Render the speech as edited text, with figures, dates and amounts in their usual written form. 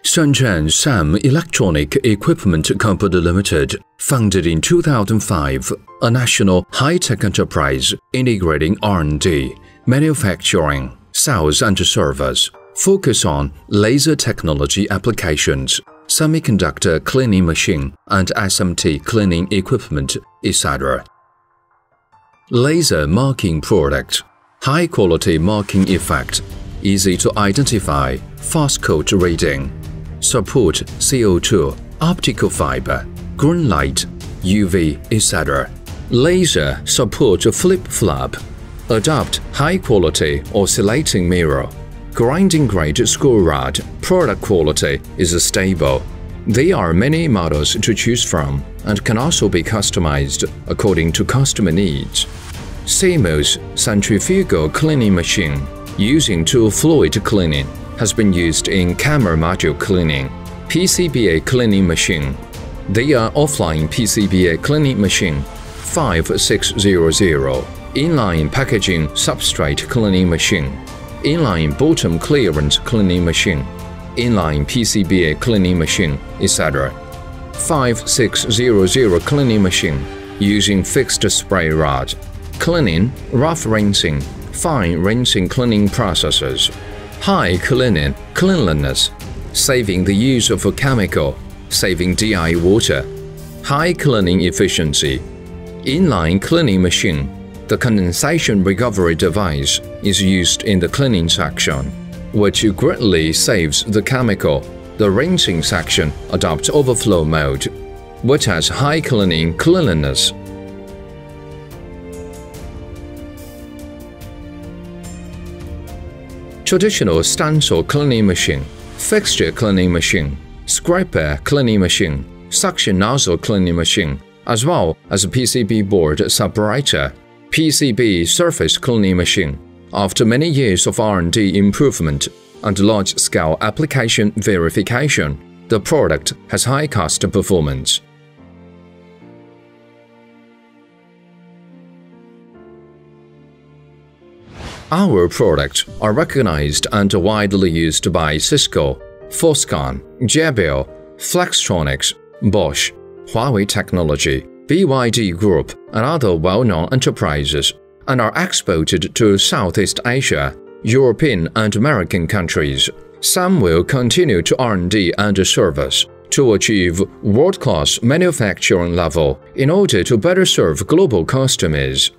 Shenzhen Sam Electronic Equipment Company Ltd, founded in 2005, a national high-tech enterprise integrating R&D, manufacturing, sales and service, focus on laser technology applications, semiconductor cleaning machine and SMT cleaning equipment, etc. Laser marking product, high-quality marking effect, easy to identify, fast code reading, support CO2, optical fiber, green light, UV, etc. Laser support flip-flop, adopt high-quality oscillating mirror, grinding-grade screw rod, product quality is stable. There are many models to choose from and can also be customized according to customer needs. CMOS centrifugal cleaning machine using to fluid cleaning has been used in camera module cleaning, PCBA cleaning machine. They are offline PCBA cleaning machine 5600, inline packaging substrate cleaning machine, inline bottom clearance cleaning machine, inline PCBA cleaning machine, etc. 5600 cleaning machine using fixed spray rod, cleaning, rough rinsing, fine rinsing cleaning processes, high cleanliness, saving the use of a chemical, saving DI water, high cleaning efficiency, inline cleaning machine. The condensation recovery device is used in the cleaning section, which greatly saves the chemical. The rinsing section adopts overflow mode, which has high cleanliness. Traditional stencil cleaning machine, fixture cleaning machine, scraper cleaning machine, suction nozzle cleaning machine, as well as a PCB board separator, PCB surface cleaning machine. After many years of R&D improvement and large-scale application verification, the product has high cost performance. Our products are recognized and widely used by Cisco, Foxconn, Jabil, Flextronics, Bosch, Huawei Technology, BYD Group, and other well-known enterprises, and are exported to Southeast Asia, European and American countries. Some will continue to R&D and service to achieve world-class manufacturing level in order to better serve global customers.